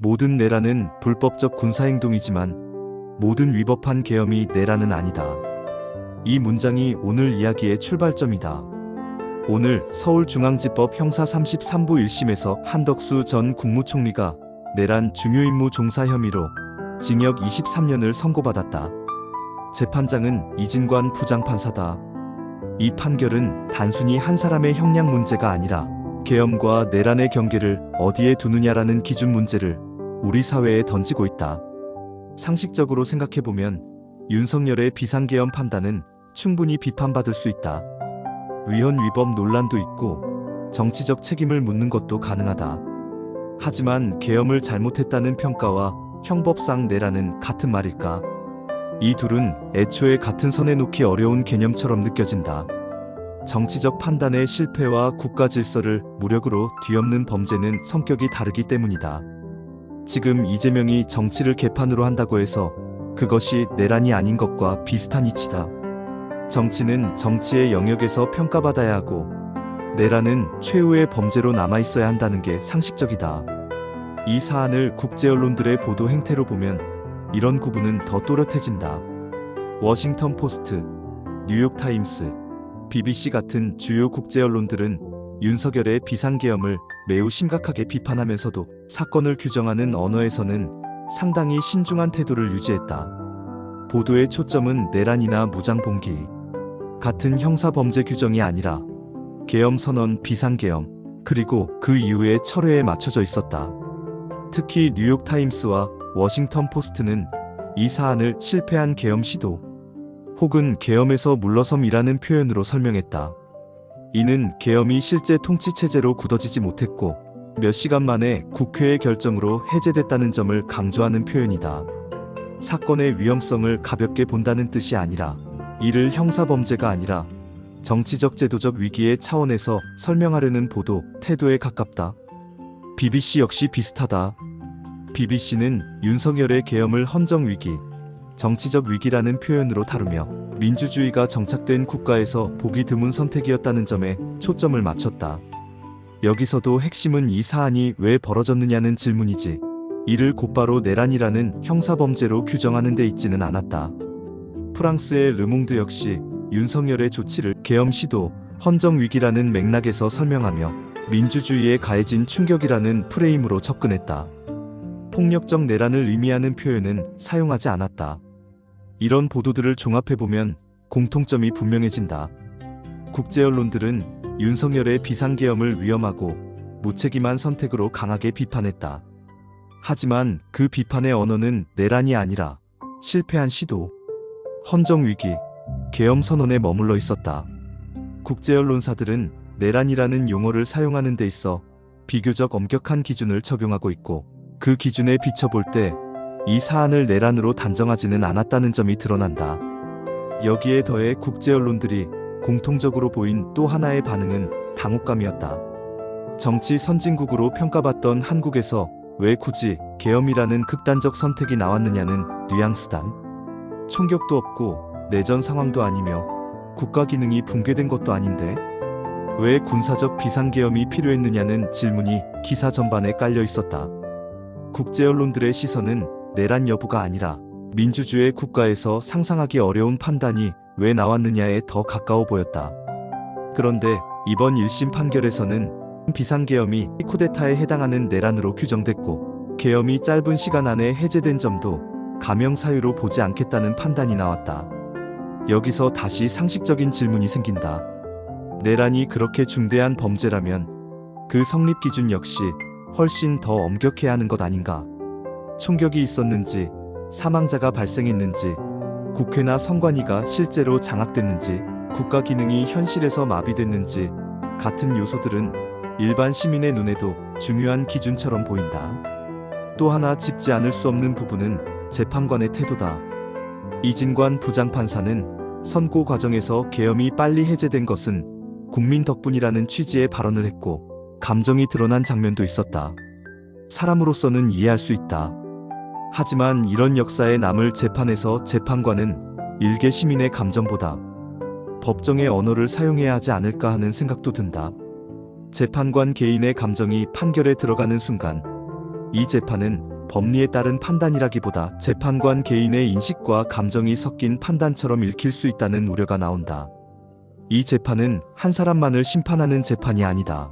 모든 내란은 불법적 군사행동이지만 모든 위법한 계엄이 내란은 아니다. 이 문장이 오늘 이야기의 출발점이다. 오늘 서울중앙지법 형사 33부 1심에서 한덕수 전 국무총리가 내란 중요임무 종사 혐의로 징역 23년을 선고받았다. 재판장은 이진관 부장판사다. 이 판결은 단순히 한 사람의 형량 문제가 아니라 계엄과 내란의 경계를 어디에 두느냐라는 기준 문제를 우리 사회에 던지고 있다. 상식적으로 생각해보면 윤석열의 비상계엄 판단은 충분히 비판받을 수 있다. 위헌 위법 논란도 있고 정치적 책임을 묻는 것도 가능하다. 하지만 계엄을 잘못했다는 평가와 형법상 내란은 같은 말일까? 이 둘은 애초에 같은 선에 놓기 어려운 개념처럼 느껴진다. 정치적 판단의 실패와 국가 질서를 무력으로 뒤엎는 범죄는 성격이 다르기 때문이다. 지금 이재명이 정치를 개판으로 한다고 해서 그것이 내란이 아닌 것과 비슷한 이치다. 정치는 정치의 영역에서 평가받아야 하고 내란은 최후의 범죄로 남아있어야 한다는 게 상식적이다. 이 사안을 국제 언론들의 보도 행태로 보면 이런 구분은 더 또렷해진다. 워싱턴 포스트, 뉴욕타임스, BBC 같은 주요 국제 언론들은 윤석열의 비상계엄을 매우 심각하게 비판하면서도 사건을 규정하는 언어에서는 상당히 신중한 태도를 유지했다. 보도의 초점은 내란이나 무장봉기 같은 형사범죄 규정이 아니라 계엄 선언, 비상계엄, 그리고 그 이후의 철회에 맞춰져 있었다. 특히 뉴욕타임스와 워싱턴 포스트는 이 사안을 실패한 계엄 시도 혹은 계엄에서 물러섬이라는 표현으로 설명했다. 이는 계엄이 실제 통치체제로 굳어지지 못했고 몇 시간 만에 국회의 결정으로 해제됐다는 점을 강조하는 표현이다. 사건의 위험성을 가볍게 본다는 뜻이 아니라 이를 형사범죄가 아니라 정치적 제도적 위기의 차원에서 설명하려는 보도 태도에 가깝다. BBC 역시 비슷하다. BBC는 윤석열의 계엄을 헌정위기, 정치적 위기라는 표현으로 다루며 민주주의가 정착된 국가에서 보기 드문 선택이었다는 점에 초점을 맞췄다. 여기서도 핵심은 이 사안이 왜 벌어졌느냐는 질문이지 이를 곧바로 내란이라는 형사범죄로 규정하는 데 있지는 않았다. 프랑스의 르몽드 역시 윤석열의 조치를 계엄 시도, 헌정위기라는 맥락에서 설명하며 민주주의에 가해진 충격이라는 프레임으로 접근했다. 폭력적 내란을 의미하는 표현은 사용하지 않았다. 이런 보도들을 종합해보면 공통점이 분명해진다. 국제 언론들은 윤석열의 비상계엄을 위험하고 무책임한 선택으로 강하게 비판했다. 하지만 그 비판의 언어는 내란이 아니라 실패한 시도, 헌정위기, 계엄 선언에 머물러 있었다. 국제 언론사들은 내란이라는 용어를 사용하는 데 있어 비교적 엄격한 기준을 적용하고 있고 그 기준에 비춰볼 때 이 사안을 내란으로 단정하지는 않았다는 점이 드러난다. 여기에 더해 국제 언론들이 공통적으로 보인 또 하나의 반응은 당혹감이었다. 정치 선진국으로 평가받던 한국에서 왜 굳이 계엄이라는 극단적 선택이 나왔느냐는 뉘앙스다. 총격도 없고 내전 상황도 아니며 국가 기능이 붕괴된 것도 아닌데 왜 군사적 비상계엄이 필요했느냐는 질문이 기사 전반에 깔려 있었다. 국제 언론들의 시선은 내란 여부가 아니라 민주주의 국가에서 상상하기 어려운 판단이 왜 나왔느냐에 더 가까워 보였다. 그런데 이번 1심 판결에서는 비상계엄이 쿠데타에 해당하는 내란으로 규정됐고 계엄이 짧은 시간 안에 해제된 점도 감형 사유로 보지 않겠다는 판단이 나왔다. 여기서 다시 상식적인 질문이 생긴다. 내란이 그렇게 중대한 범죄라면 그 성립 기준 역시 훨씬 더 엄격해야 하는 것 아닌가? 총격이 있었는지, 사망자가 발생했는지, 국회나 선관위가 실제로 장악됐는지, 국가 기능이 현실에서 마비됐는지 같은 요소들은 일반 시민의 눈에도 중요한 기준처럼 보인다. 또 하나 짚지 않을 수 없는 부분은 재판관의 태도다. 이진관 부장판사는 선고 과정에서 계엄이 빨리 해제된 것은 국민 덕분이라는 취지의 발언을 했고 감정이 드러난 장면도 있었다. 사람으로서는 이해할 수 있다. 하지만 이런 역사에 남을 재판에서 재판관은 일개 시민의 감정보다 법정의 언어를 사용해야 하지 않을까 하는 생각도 든다. 재판관 개인의 감정이 판결에 들어가는 순간 이 재판은 법리에 따른 판단이라기보다 재판관 개인의 인식과 감정이 섞인 판단처럼 읽힐 수 있다는 우려가 나온다. 이 재판은 한 사람만을 심판하는 재판이 아니다.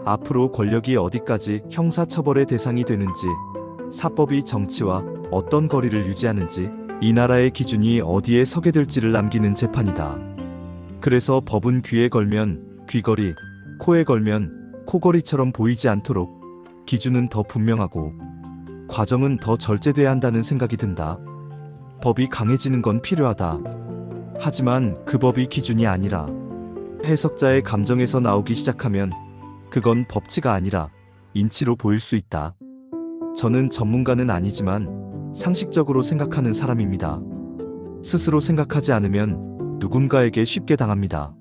앞으로 권력이 어디까지 형사처벌의 대상이 되는지, 사법이 정치와 어떤 거리를 유지하는지, 이 나라의 기준이 어디에 서게 될지를 남기는 재판이다. 그래서 법은 귀에 걸면 귀걸이, 코에 걸면 코걸이처럼 보이지 않도록 기준은 더 분명하고 과정은 더 절제돼야 한다는 생각이 든다. 법이 강해지는 건 필요하다. 하지만 그 법이 기준이 아니라 해석자의 감정에서 나오기 시작하면 그건 법치가 아니라 인치로 보일 수 있다. 저는 전문가는 아니지만 상식적으로 생각하는 사람입니다. 스스로 생각하지 않으면 누군가에게 쉽게 당합니다.